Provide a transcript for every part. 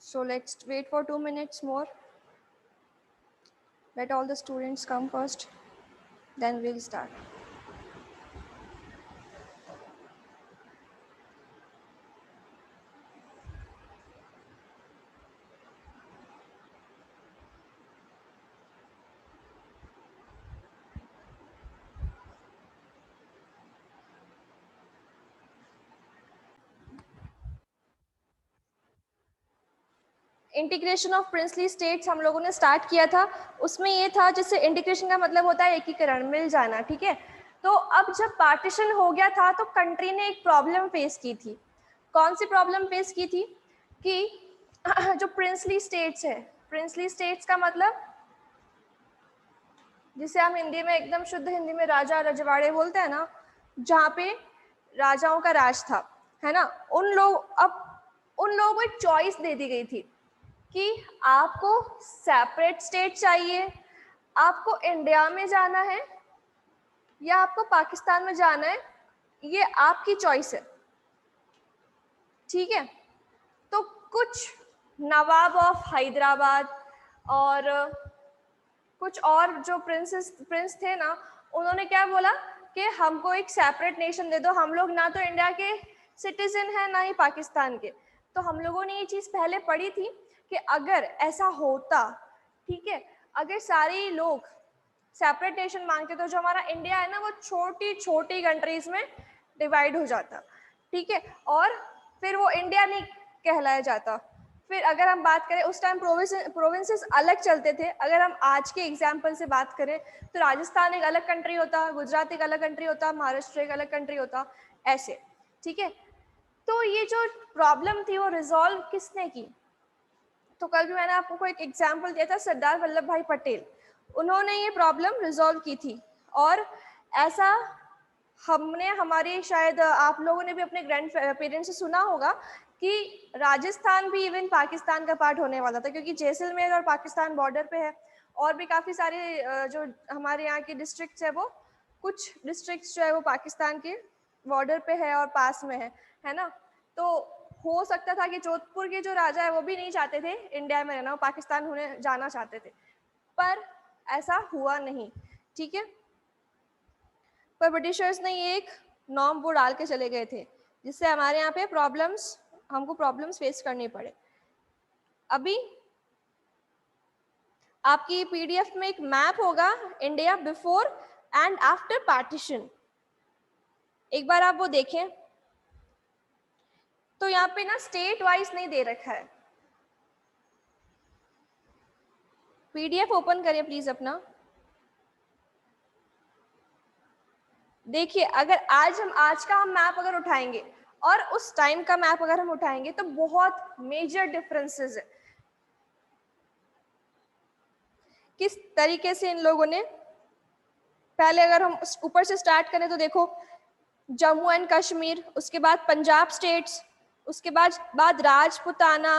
So let's wait for 2 minutes more. Let all the students come first, then we'll start. Integration of princely states हम लोगों ने start किया था। उसमें ये था, जिससे इंटीग्रेशन का मतलब होता है एकीकरण, मिल जाना, ठीक है। तो अब जब पार्टीशन हो गया था तो कंट्री ने एक प्रॉब्लम फेस की थी। कौन सी प्रॉब्लम फेस की थी कि जो प्रिंसली स्टेट्स है, प्रिंसली स्टेट्स का मतलब जिसे हम हिंदी में एकदम शुद्ध हिंदी में राजा रजवाड़े बोलते हैं ना, जहाँ पे राजाओं का राज था, है ना। उन लोगों को एक चॉइस दे दी गई थी कि आपको सेपरेट स्टेट चाहिए, आपको इंडिया में जाना है या आपको पाकिस्तान में जाना है, ये आपकी चॉइस है, ठीक है। तो कुछ नवाब ऑफ हैदराबाद और कुछ और जो प्रिंस थे ना, उन्होंने क्या बोला कि हमको एक सेपरेट नेशन दे दो, हम लोग ना तो इंडिया के सिटीजन हैं ना ही पाकिस्तान के। तो हम लोगों ने ये चीज़ पहले पढ़ी थी कि अगर ऐसा होता, ठीक है, अगर सारे लोग सेपरेट नेशन मांगते तो जो हमारा इंडिया है ना वो छोटी छोटी कंट्रीज में डिवाइड हो जाता, ठीक है, और फिर वो इंडिया नहीं कहलाया जाता। फिर अगर हम बात करें, उस टाइम प्रोविंसेस अलग चलते थे। अगर हम आज के एग्जाम्पल से बात करें तो राजस्थान एक अलग कंट्री होता, गुजरात एक अलग कंट्री होता, महाराष्ट्र एक अलग कंट्री होता, ऐसे, ठीक है। तो ये जो प्रॉब्लम थी वो रिजॉल्व किसने की? तो कल भी मैंने आपको एक एग्जाम्पल दिया था, सरदार वल्लभ भाई पटेल, उन्होंने ये प्रॉब्लम रिजॉल्व की थी। और ऐसा हमने, हमारे शायद आप लोगों ने भी अपने ग्रैंड पेरेंट्स से सुना होगा कि राजस्थान भी इवन पाकिस्तान का पार्ट होने वाला था, क्योंकि जैसलमेर और पाकिस्तान बॉर्डर पे है। और भी काफ़ी सारे जो हमारे यहाँ के डिस्ट्रिक्ट्स है, वो कुछ डिस्ट्रिक्ट्स जो है वो पाकिस्तान के बॉर्डर पे है और पास में है ना। तो हो सकता था कि जोधपुर के जो राजा है वो भी नहीं चाहते थे इंडिया में रहना, वो पाकिस्तान होने जाना चाहते थे, पर ऐसा हुआ नहीं, ठीक है। पर ब्रिटिशर्स ने ये एक नॉर्म वो डाल के चले गए थे, जिससे हमारे यहाँ पे हमको प्रॉब्लम्स फेस करने पड़े। अभी आपकी पीडीएफ में एक मैप होगा, India before and after partition, एक बार आप वो देखें। तो यहाँ पे ना स्टेट वाइज नहीं दे रखा है। पीडीएफ ओपन करें प्लीज अपना, देखिए। अगर आज का हम मैप अगर उठाएंगे और उस टाइम का मैप अगर हम उठाएंगे तो बहुत मेजर डिफरेंसेस है। किस तरीके से इन लोगों ने, पहले अगर हम ऊपर से स्टार्ट करें तो देखो, जम्मू एंड कश्मीर, उसके बाद पंजाब स्टेट्स, उसके बाद राजपुताना,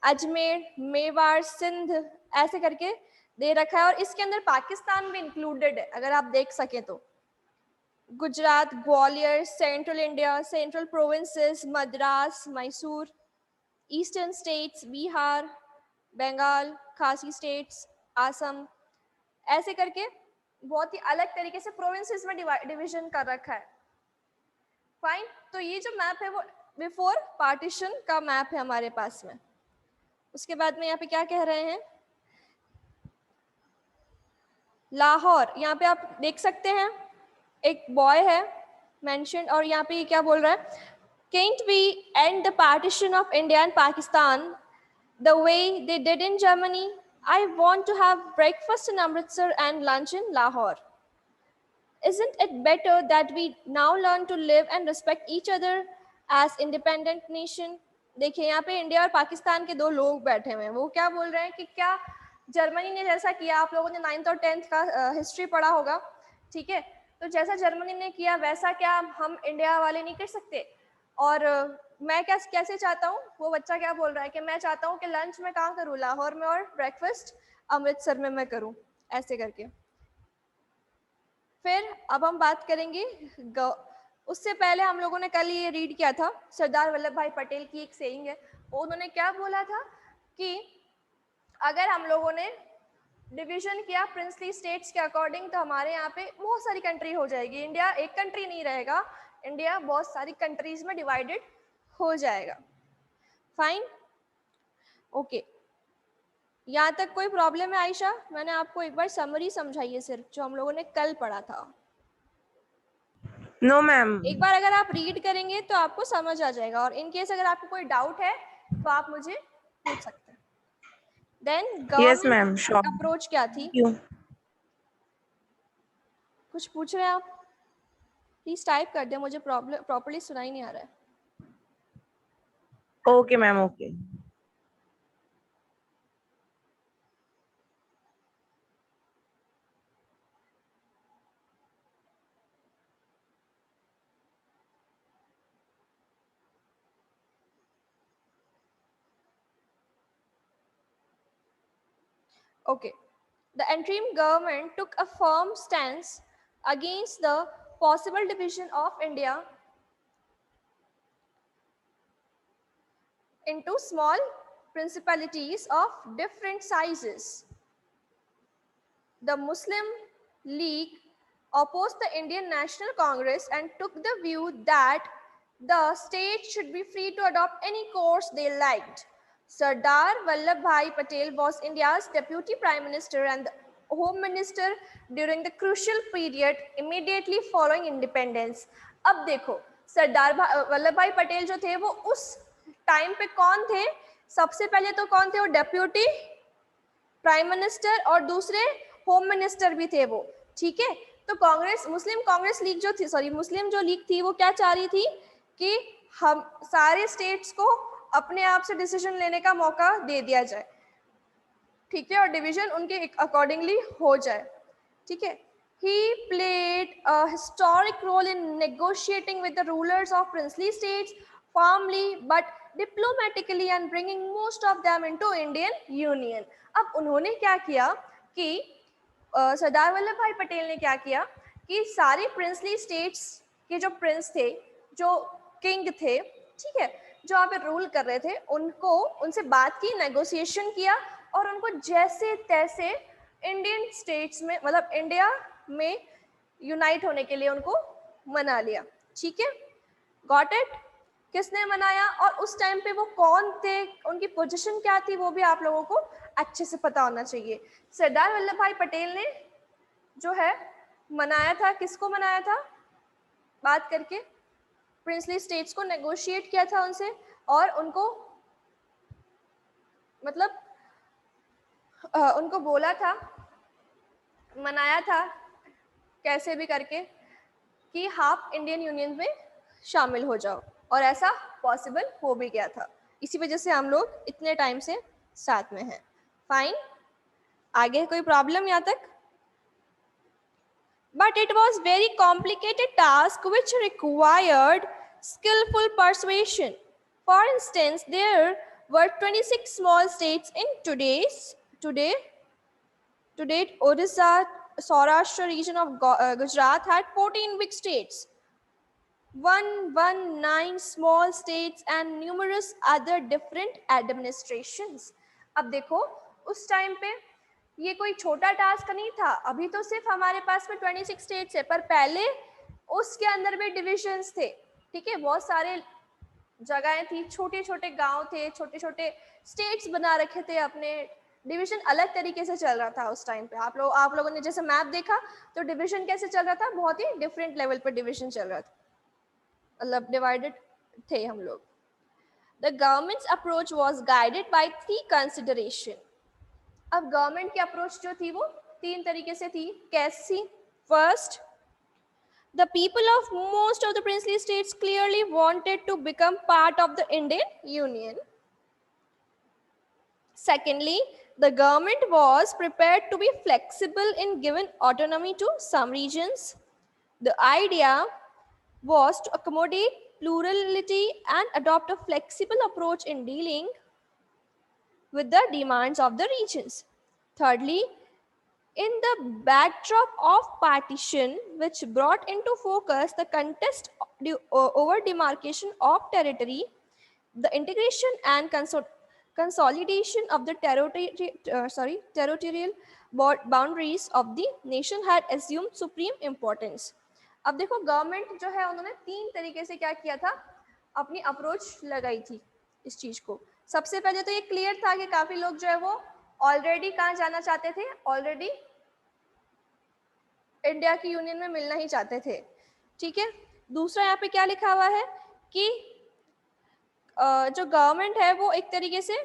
अजमेर, मेवाड़, सिंध, ऐसे करके दे रखा है। और इसके अंदर पाकिस्तान भी इंक्लूडेड है, अगर आप देख सकें तो। Gujarat, Gwalior, central India, central provinces, Madras, Mysore, eastern states, Bihar, Bengal, Khasi states, Assam, ऐसे करके बहुत ही अलग तरीके से प्रोविंसेस में डिवीजन कर रखा है। फाइन। तो ये जो मैप है वो बिफोर पार्टीशन का मैप है हमारे पास में। उसके बाद में यहाँ पे क्या कह रहे हैं, लाहौर, यहाँ पे आप देख सकते हैं एक बॉय है मेंशन, और यहाँ पे क्या बोल रहा है, can't we end the partition of India and Pakistan the way they did in Germany? I want to have breakfast in Amritsar and lunch in Lahore. Isn't it better that we now learn to live and respect each other as independent nation? देखिए यहाँ पे India और पाकिस्तान के दो लोग बैठे हुए हैं, वो क्या बोल रहे हैं कि क्या जर्मनी ने जैसा किया, आप लोगों ने 9th और 10th का हिस्ट्री पढ़ा होगा, ठीक है, तो जैसा जर्मनी ने किया वैसा क्या हम इंडिया वाले नहीं कर सकते? और मैं कैसे चाहता हूँ, वो बच्चा क्या बोल रहा है कि मैं चाहता हूँ कि लंच में कहाँ करूँ, लाहौर में, और ब्रेकफास्ट अमृतसर में मैं करूँ, ऐसे करके। फिर अब हम बात करेंगे, उससे पहले हम लोगों ने कल ये रीड किया था, सरदार वल्लभ भाई पटेल की एक सेइंग है, उन्होंने क्या बोला था कि अगर हम लोगों ने डिवीजन किया प्रिंसली स्टेट्स के अकॉर्डिंग तो हमारे यहाँ पे बहुत सारी कंट्री हो जाएगी, इंडिया एक कंट्री नहीं रहेगा, इंडिया बहुत सारी कंट्रीज में डिवाइडेड हो जाएगा। फाइन, ओके, यहाँ तक कोई प्रॉब्लम है आयशा? मैंने आपको एक बार समरी समझाई है सिर्फ, जो हम लोगों ने कल पढ़ा था। No ma'am. एक बार अगर आप रीड करेंगे तो आपको समझ आ जाएगा, और इन केस अगर आपको कोई डाउट है तो आप मुझे पूछ सकते हैं। देन गवर्नमेंट अप्रोच क्या थी? कुछ पूछ रहे हैं आप? प्लीज टाइप कर दे, मुझे प्रॉपर्ली सुनाई नहीं आ रहा है। Okay ma'am, okay. Okay. The interim government took a firm stance against the possible division of India into small principalities of different sizes. The Muslim League opposed the Indian National Congress and took the view that the states should be free to adopt any course they liked. Sardar Vallabhbhai Patel was India's deputy prime minister and the home minister during the crucial period immediately following independence. अब देखो, सरदार वल्लभ भाई पटेल जो थे वो उस time पे कौन थे? सबसे पहले तो कौन थे? वो डेप्यूटी प्राइम मिनिस्टर और दूसरे होम मिनिस्टर भी थे वो, ठीक है। तो कांग्रेस, मुस्लिम कांग्रेस लीग जो थी, सॉरी मुस्लिम जो लीग थी वो क्या चाह रही थी कि हम सारे स्टेट्स को अपने आप से डिसीजन लेने का मौका दे दिया जाए, ठीक है, और डिवीजन उनके अकॉर्डिंगली हो जाए, ठीक है। He played a historic role in negotiating with the rulers of princely states firmly but diplomatically and bringing most of them into Indian Union. अब उन्होंने क्या किया कि सरदार वल्लभ भाई पटेल ने क्या किया कि सारे प्रिंसली स्टेट्स के जो प्रिंस थे, जो किंग थे, ठीक है, जो यहाँ पे रूल कर रहे थे, उनको उनसे बात की, नेगोशिएशन किया और उनको जैसे तैसे इंडियन स्टेट्स में, मतलब इंडिया में यूनाइट होने के लिए उनको मना लिया, ठीक है। Got it? किसने मनाया और उस टाइम पे वो कौन थे, उनकी पोजीशन क्या थी, वो भी आप लोगों को अच्छे से पता होना चाहिए। सरदार वल्लभ भाई पटेल ने जो है मनाया था, किसको मनाया था? बात करके प्रिंसली स्टेट्स को नेगोशिएट किया था उनसे और उनको मतलब उनको बोला था, मनाया था कैसे भी करके कि आप इंडियन यूनियन में शामिल हो जाओ, और ऐसा पॉसिबल हो भी गया था। इसी वजह से हम लोग इतने टाइम से साथ में हैं। फाइन, आगे कोई प्रॉब्लम यहाँ तक? But it was very complicated task which required skillful persuasion. For instance, there were 26 small states in today Odisha, Saurashtra region of Gujarat had 14 big states, 119 small states and numerous other different administrations. अब देखो उस time पे ये कोई छोटा task नहीं था। अभी तो सिर्फ हमारे पास में 26 स्टेट्स है, पर पहले उसके अंदर भी डिविजन्स थे, ठीक है, बहुत सारे जगहें थी, छोटे छोटे गांव थे, छोटे छोटे स्टेट्स बना रखे थे अपने, डिवीजन अलग तरीके से चल रहा था उस टाइम पे। आप लोगों ने जैसे मैप देखा तो डिवीजन कैसे चल रहा था, बहुत ही डिफरेंट लेवल पर डिवीजन चल रहा था, मतलब डिवाइडेड थे हम लोग। The government's approach was guided by 3 considerations. अब गवर्नमेंट की अप्रोच जो थी वो 3 तरीके से थी। कैसी? First, the people of most of the princely states clearly wanted to become part of the Indian Union. Secondly, the government was prepared to be flexible in giving autonomy to some regions. The idea was to accommodate plurality and adopt a flexible approach in dealing with the demands of the regions. Thirdly, in the backdrop of partition, which brought into focus the contest over demarcation of territory, the integration and consolidation of the territorial boundaries of the nation had assumed supreme importance. अब देखो government जो है उन्होंने 3 तरीके से क्या किया था, अपनी अप्रोच लगाई थी इस चीज को। सबसे पहले तो ये क्लियर था कि काफी लोग जो है वो ऑलरेडी कहाँ जाना चाहते थे, ऑलरेडी इंडिया की यूनियन में मिलना ही चाहते थे, ठीक है। दूसरा यहाँ पे क्या लिखा हुआ है कि जो गवर्नमेंट है वो एक तरीके से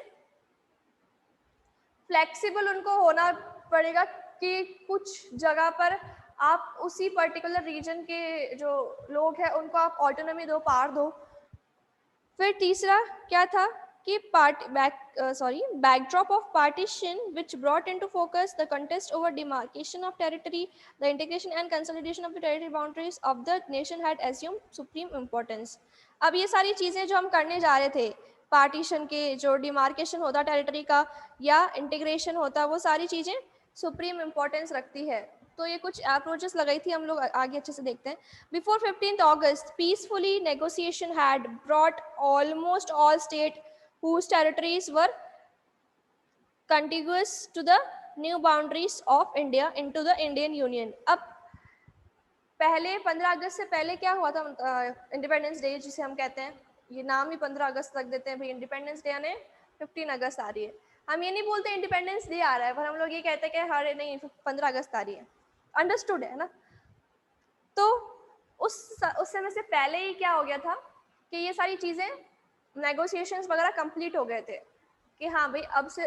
फ्लेक्सिबल उनको होना पड़ेगा कि कुछ जगह पर आप उसी पर्टिकुलर रीजन के जो लोग हैं उनको आप ऑटोनॉमी दो, पार दो। फिर तीसरा क्या था कि backdrop of partition which brought into focus the contest over demarcation of territory, the integration and consolidation of the territory boundaries of the nation had assumed supreme importance. अब ये सारी चीजें जो हम करने जा रहे थे, पार्टीशन के जो डिमार्केशन होता टेरिटरी का या इंटीग्रेशन होता, वो सारी चीजें सुप्रीम इंपॉर्टेंस रखती है। तो ये कुछ अप्रोचेस लगाई थी, हम लोग आगे अच्छे से देखते हैं। Before 15th August, peacefully negotiation had brought almost all state whose territories were contiguous to the new boundaries of India into the Indian Union. अब पहले 15 अगस्त से पहले क्या हुआ था, इंडिपेंडेंस डे जिसे हम कहते हैं, ये नाम ही 15 अगस्त रख देते हैं भाई, इंडिपेंडेंस डे आने 15 अगस्त आ रही है। हम ये नहीं बोलते इंडिपेंडेंस डे आ रहा है, पर हम लोग ये कहते हैं कि हर नहीं 15 अगस्त आ रही है, अंडरस्टूड है ना। तो उस समय से पहले ही क्या हो गया था कि ये सारी चीजें नेगोशिएशंस वगैरह कंप्लीट हो गए थे कि हाँ भाई अब से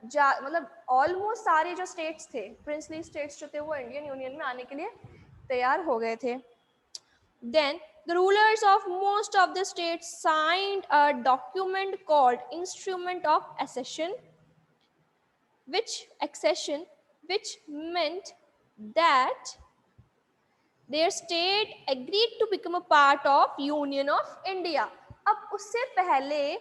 मतलब ऑलमोस्ट सारे जो स्टेट्स थे, प्रिंसली स्टेट्स जो थे, वो इंडियन यूनियन में आने के लिए तैयार हो गए थे। Then the rulers of most of the states signed a document called Instrument of Accession, which meant that their state agreed to become a part of Union of India. अब उससे पहले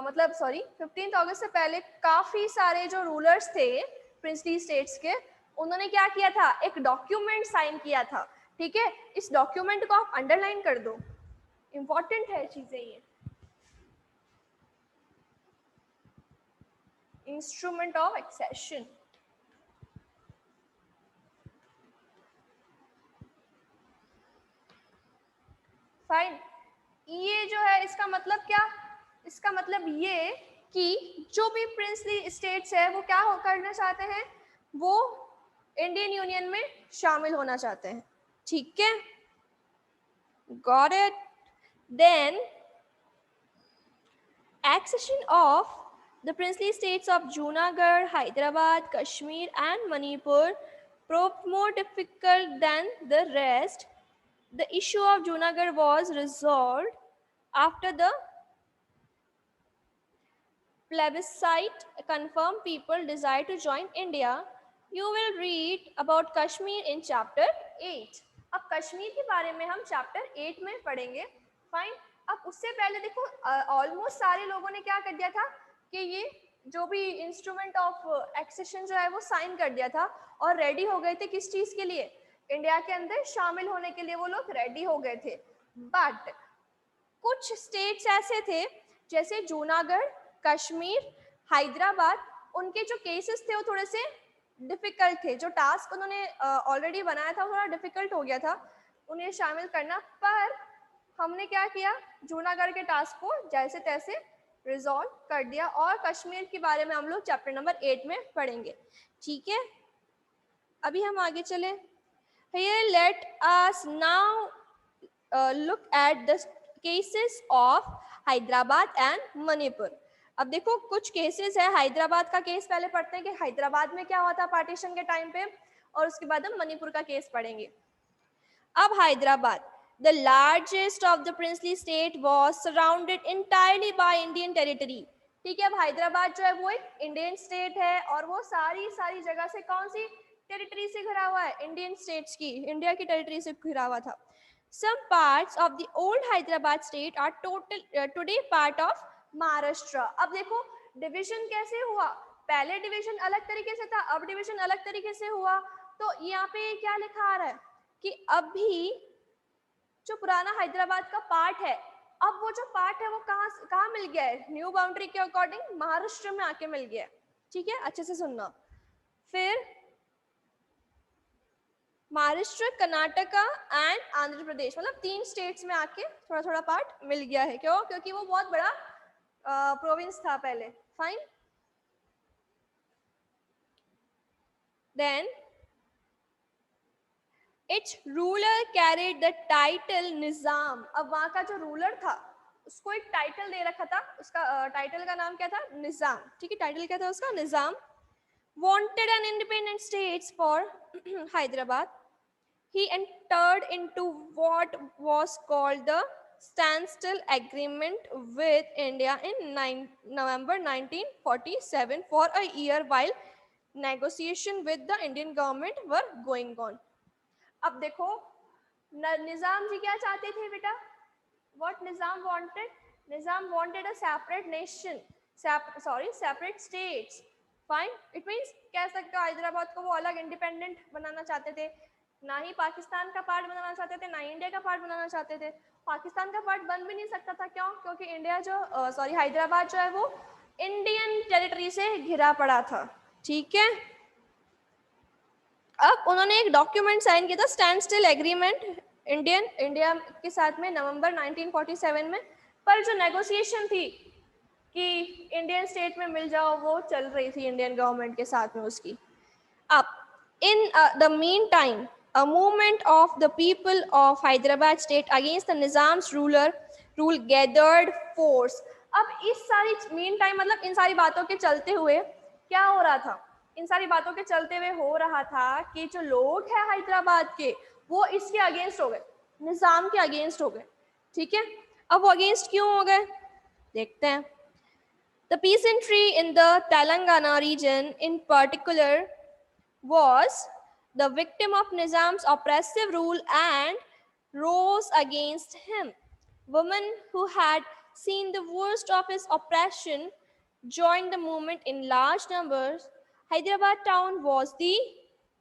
मतलब 15 अगस्त से पहले काफी सारे जो रूलर्स थे प्रिंसली स्टेट्स के, उन्होंने क्या किया था, एक डॉक्यूमेंट साइन किया था, ठीक है। इस डॉक्यूमेंट को आप अंडरलाइन कर दो, इंपॉर्टेंट है चीजें ये। Instrument of accession, fine. ये जो है इसका मतलब क्या, इसका मतलब ये कि जो भी प्रिंसली स्टेट्स है वो क्या करना चाहते हैं, वो इंडियन यूनियन में शामिल होना चाहते हैं, ठीक है। Got it. Then accession of the princely states of Junagadh, Hyderabad, Kashmir and Manipur proved more difficult than the rest. The issue of Junagadh was resolved after the plebiscite confirmed people desire to join India. You will read about Kashmir in chapter 8. अब कश्मीर के बारे में हम chapter 8 में पढ़ेंगे, fine. अब उससे पहले देखो ऑलमोस्ट सारे लोगों ने क्या कर दिया था कि ये जो भी इंस्ट्रूमेंट ऑफ एक्सेशन जो है वो साइन कर दिया था और रेडी हो गए थे किस चीज के लिए, इंडिया के अंदर शामिल होने के लिए वो लोग रेडी हो गए थे। बट कुछ स्टेट्स ऐसे थे जैसे जूनागढ़, कश्मीर, हैदराबाद, उनके जो केसेस थे वो थोड़े से डिफिकल्ट थे, जो टास्क उन्होंने ऑलरेडी बनाया था थोड़ा डिफिकल्ट हो गया था उन्हें शामिल करना। पर हमने क्या किया, जूनागढ़ के टास्क को जैसे तैसे रिजॉल्व कर दिया और कश्मीर के बारे में हम लोग चैप्टर नंबर 8 में पढ़ेंगे, ठीक है। अभी हम आगे चले। Here let us now look at the cases of Hyderabad and Manipur. अब देखो कुछ केसेस है, हैदराबाद का केस पहले पढ़ते हैं कि हैदराबाद में क्या हुआ था पार्टीशन के टाइम पे, और उसके बाद हम मणिपुर का केस पढ़ेंगे। अब Hyderabad, the largest of the princely state, was surrounded entirely by Indian territory, ठीक है। अब हैदराबाद जो है वो एक इंडियन स्टेट है और वो सारी जगह से कौन सी टेरिटरी से घिरा हुआ है, इंडियन स्टेट्स की, इंडिया की टेरिटरी से घिरा हुआ था। Some parts of the old Hyderabad state are today part of Maharashtra. अब देखो डिवीजन कैसे हुआ, पहले डिवीजन अलग तरीके से था, अब डिवीजन अलग तरीके से हुआ। तो यहाँ पे क्या लिखा आ रहा है कि अभी जो पुराना हैदराबाद का पार्ट है अब वो जो पार्ट है वो कहाँ मिल गया है, न्यू बाउंड्री के अकॉर्डिंग महाराष्ट्र में आके मिल गया है, ठीक है, अच्छे से सुनना। फिर महाराष्ट्र, कर्नाटका एंड आंध्र प्रदेश, मतलब 3 स्टेट्स में आके थोड़ा थोड़ा पार्ट मिल गया है। क्यों? क्योंकि वो बहुत बड़ा प्रोविंस था पहले। Fine, then its ruler carried the title Nizam. अब वहां का जो रूलर था उसको एक टाइटल दे रखा था, उसका टाइटल का नाम क्या था? निजाम, ठीक है, टाइटल क्या था उसका? निजाम। wanted an independent states for Hyderabad. He entered into what was called the standstill agreement with India in November 1947 for a year while negotiation with the Indian government were going on. अब देखो निजाम जी क्या चाहते थे बेटा? What Nizam wanted? Nizam wanted a separate nation, separate states. Fine. It means कह सकते हो हैदराबाद को वो अलग इंडिपेंडेंट बनाना चाहते थे, ना ही पाकिस्तान का पार्ट बनाना चाहते थे, ना ही इंडिया का पार्ट बनाना चाहते थे। पाकिस्तान का पार्ट बन भी नहीं सकता था। क्यों? क्योंकि इंडिया जो हैदराबाद जो है वो इंडियन टेरिटरी से घिरा पड़ा था, ठीक है। अब उन्होंने एक डॉक्यूमेंट साइन किया था, स्टैंड स्टिल एग्रीमेंट इंडिया के साथ में नवंबर 1947 में। पर जो नेगोशिएशन थी कि इंडियन स्टेट में मिल जाओ, वो चल रही थी इंडियन गवर्नमेंट के साथ में उसकी। अब in the mean time a movement of the people of Hyderabad state against the Nizam's rule gathered force. अब इस सारी मीन टाइम मतलब इन सारी बातों के चलते हुए क्या हो रहा था? इन सारी बातों के चलते हुए हो रहा था कि जो लोग हैं हैदराबाद के वो इसके अगेंस्ट हो गए, निजाम के अगेंस्ट हो गए, ठीक है। अब वो अगेंस्ट क्यों हो गए देखते हैं। The peasantry in the Telangana region in particular was the victim of Nizam's oppressive rule and rose against him. Women who had seen the worst of his oppression joined the movement in large numbers. Hyderabad town was the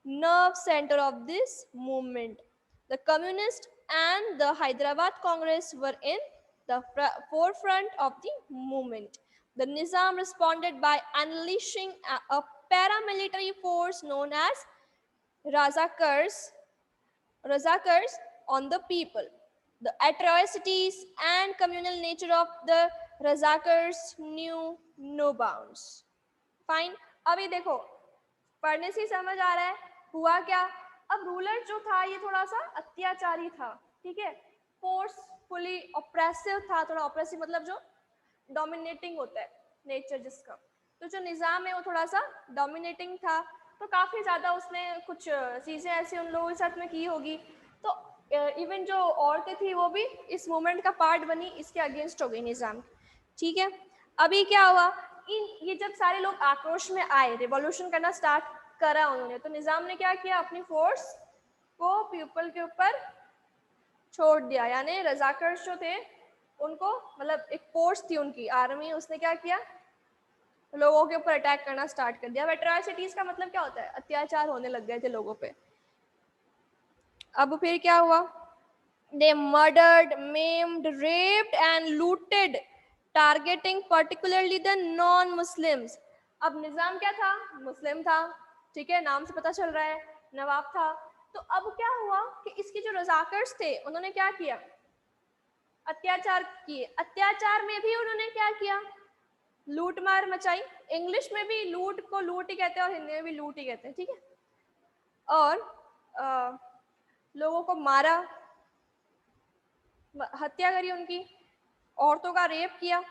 nerve center of this movement. The Communists and the Hyderabad Congress were in the forefront of the movement. The Nizam responded by unleashing a paramilitary force known as Razakars on the people. The atrocities and communal nature of the Razakars knew no bounds. Fine. अभी देखो पढ़ने से समझ आ रहा है हुआ क्या। अब रूलर जो था ये थोड़ा सा अत्याचारी था, ठीक है, फोर्सफुली ऑप्रेसिव था। थोड़ा ऑप्रेसिव मतलब जो डोमिनेटिंग होता है नेचर जिसका। तो जो निज़ाम है वो थोड़ा सा डोमिनेटिंग था, तो काफ़ी ज़्यादा उसने कुछ चीज़ें ऐसी उन लोगों के साथ में की होगी। तो इवन जो औरतें थी वो भी इस मूवमेंट का पार्ट बनी, इसके अगेंस्ट हो गई निज़ाम, ठीक है। अभी क्या हुआ, ये जब सारे लोग आक्रोश में आए, रिवॉल्यूशन करना स्टार्ट करा उन्होंने, तो निज़ाम ने क्या किया, अपनी फोर्स को पीपल के ऊपर छोड़ दिया। यानी रजाकर्स जो थे उनको, मतलब एक फोर्स थी उनकी आर्मी, उसने क्या किया, लोगों के ऊपर अटैक करना स्टार्ट कर दिया। एट्रॉसिटीज का मतलब क्या होता है, अत्याचार होने लग गए थे लोगों पे। अब फिर क्या हुआ, they murdered, maimed, raped and looted, targeting particularly the non-Muslims. अब निजाम क्या था, मुस्लिम था, ठीक है, नाम से पता चल रहा है, नवाब था। तो अब क्या हुआ कि इसके जो रजाकर्स थे उन्होंने क्या किया, अत्याचार किए। अत्याचार में भी उन्होंने क्या किया, लूट मार मचाई। इंग्लिश में भी लूट को लूट ही कहते हैं और हिंदी में भी लूट ही कहते हैं, ठीक है। और लोगों को मारा, हत्या करी उनकी, औरतों का रेप किया,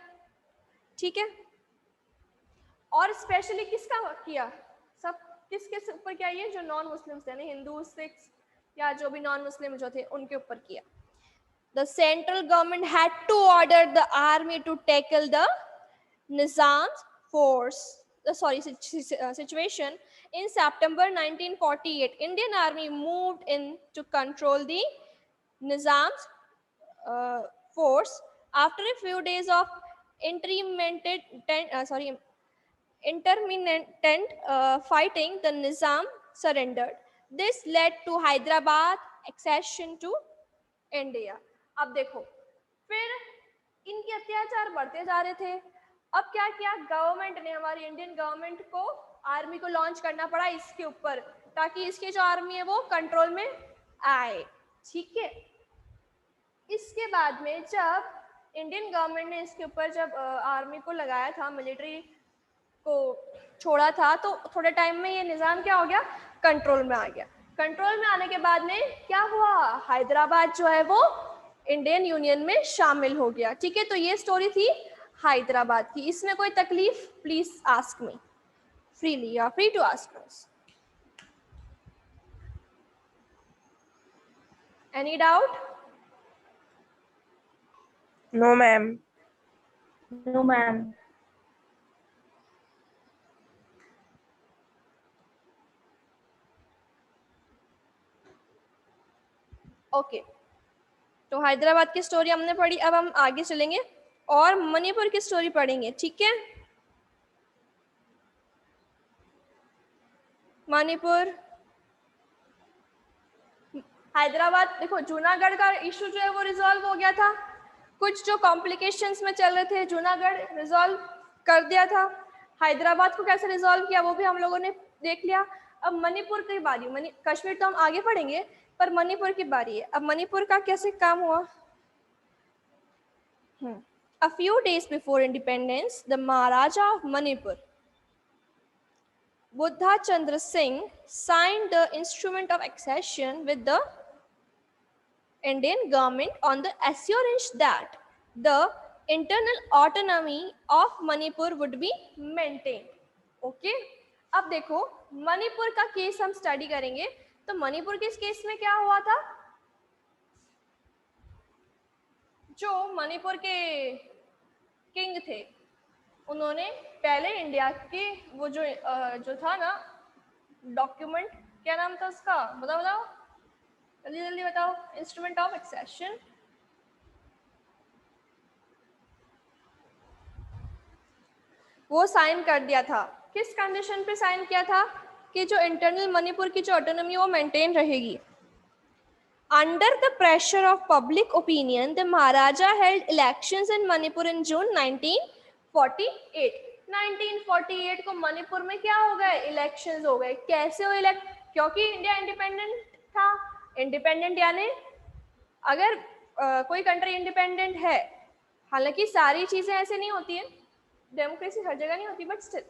ठीक है। और स्पेशली किसका किया, सब किस ऊपर किया, ये जो नॉन मुस्लिम थे, हिंदू, सिख्स या जो भी नॉन मुस्लिम जो थे उनके ऊपर किया। The central government had to order the army to tackle the Nizam's situation. In September 1948, Indian army moved in to control the Nizam's force. After a few days of intermittent fighting, the Nizam surrendered. This led to Hyderabad accession to India. अब देखो, फिर इनके अत्याचार बढ़ते जा रहे थे। अब क्या किया गवर्नमेंट ने, हमारी इंडियन गवर्नमेंट को आर्मी को लॉन्च करना पड़ा इसके ऊपर, ताकि इसकी जो आर्मी है वो कंट्रोल में आए। ठीक है, इसके बाद में जब इंडियन गवर्नमेंट ने इसके ऊपर जब आर्मी को लगाया था, मिलिट्री को छोड़ा था, तो थोड़े टाइम में ये निज़ाम क्या हो गया, कंट्रोल में आ गया। कंट्रोल में आने के बाद में क्या हुआ, हैदराबाद जो है वो इंडियन यूनियन में शामिल हो गया। ठीक है, तो ये स्टोरी थी हैदराबाद की। इसमें कोई तकलीफ, please ask me freely, you are free to ask us. Any doubt? No ma'am. No ma'am. Okay, तो हैदराबाद की स्टोरी हमने पढ़ी। अब हम आगे चलेंगे और मणिपुर की स्टोरी पढ़ेंगे। ठीक है, मणिपुर, हैदराबाद। देखो जूनागढ़ का इशू जो है वो रिजॉल्व हो गया था, कुछ जो कॉम्प्लिकेशंस में चल रहे थे जूनागढ़ रिजॉल्व कर दिया था। हैदराबाद को कैसे रिजॉल्व किया वो भी हम लोगों ने देख लिया। अब मणिपुर की बारी, कश्मीर तो हम आगे पढ़ेंगे, पर मणिपुर की बारी है। अब मणिपुर का कैसे काम हुआ। A few days before independence, the Maharaja of Manipur, Buddha Chandra Singh, signed the instrument of accession with the Indian government on the assurance that the internal autonomy of Manipur would be maintained. Okay? अब देखो मणिपुर का case हम study करेंगे, तो मणिपुर के इस case में क्या हुआ था, जो मणिपुर के किंग थे उन्होंने पहले इंडिया के वो जो था ना डॉक्यूमेंट, क्या नाम था उसका, बताओ बताओ जल्दी जल्दी बताओ, इंस्ट्रूमेंट ऑफ एक्सेशन, वो साइन कर दिया था। किस कंडीशन पे साइन किया था, कि जो इंटरनल मणिपुर की जो ऑटोनॉमी वो मेंटेन रहेगी। Under the pressure of public opinion, the Maharaja held elections in Manipur in June 1948. 1948 को मणिपुर में क्या हो गए, इलेक्शंस हो गए। कैसे हो इलेक्ट, क्योंकि इंडिया इंडिपेंडेंट था। इंडिपेंडेंट यानी अगर कोई कंट्री इंडिपेंडेंट है, हालांकि सारी चीजें ऐसे नहीं होती है, डेमोक्रेसी हर जगह नहीं होती, बट स्टिल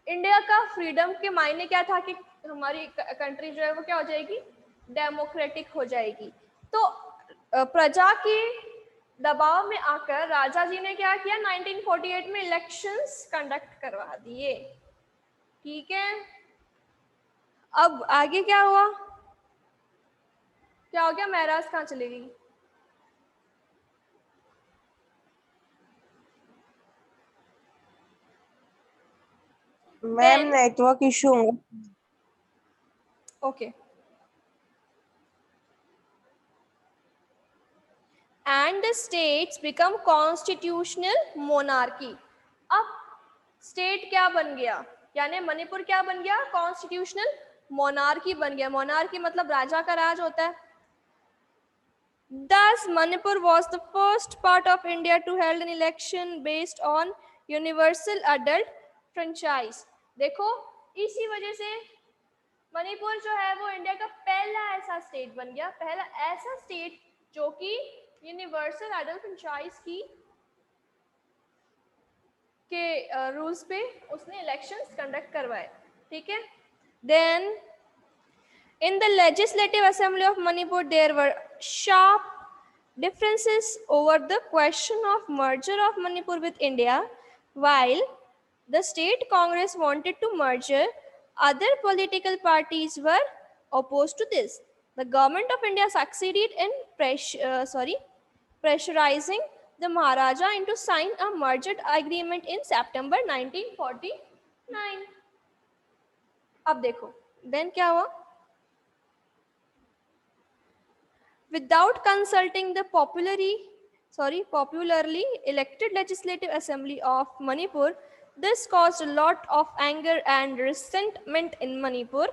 इंडिया का फ्रीडम के मायने क्या था कि हमारी कंट्री जो है वो क्या हो जाएगी, डेमोक्रेटिक हो जाएगी। तो प्रजा के दबाव में आकर राजा जी ने क्या किया, 1948 में इलेक्शंस कंडक्ट करवा दिए। ठीक है, अब आगे क्या हुआ, क्या हो गया, महराज कहाँ चली गई। मैम नेटवर्क इशू होगा। Okay, and the states become constitutional monarchy. अब स्टेट क्या बन गया, यानी मणिपुर क्या बन गया, कॉन्स्टिट्यूशनल मोनार्की बन गया। मोनार्की मतलब राजा का राज होता है। Thus, Manipur was the first part of India to hold an election based on universal adult franchise. देखो इसी वजह से मणिपुर जो है वो इंडिया का पहला ऐसा स्टेट बन गया, पहला ऐसा स्टेट जो कि यूनिवर्सल एडल्ट फ्रेंचाइज की के रूल्स पे उसने इलेक्शंस कंडक्ट करवाए। ठीक है, then in the legislative assembly of Manipur there were sharp differences over the question of merger of Manipur with India. While the state congress wanted to merge, other political parties were opposed to this. The government of India succeeded in pressurizing the Maharaja into sign a merger agreement in September 1949. अब देखो then क्या हुआ, without consulting the popularly elected legislative assembly of Manipur, this caused a lot of anger and resentment in Manipur,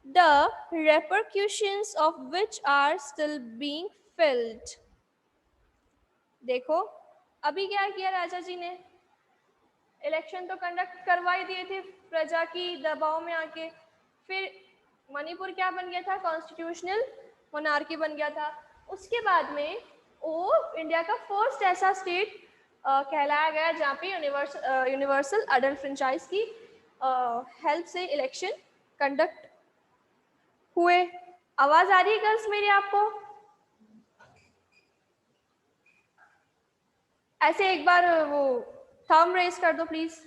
the repercussions of which are still being felt. देखो अभी क्या किया राजा जी ने, election तो कंडक्ट करवा ही दिए थे प्रजा की दबाव में आके, फिर मणिपुर क्या बन गया था, कॉन्स्टिट्यूशनल मोनार्की बन गया था। उसके बाद में वो इंडिया का फर्स्ट ऐसा स्टेट कहलाया गया जहाँ पे यूनिवर्सल अडल्ट फ्रेंचाइज की हेल्प से इलेक्शन कंडक्ट हुए। आवाज आ रही है गर्ल्स मेरी आपको? ऐसे एक बार वो थंब रेज कर दो प्लीज।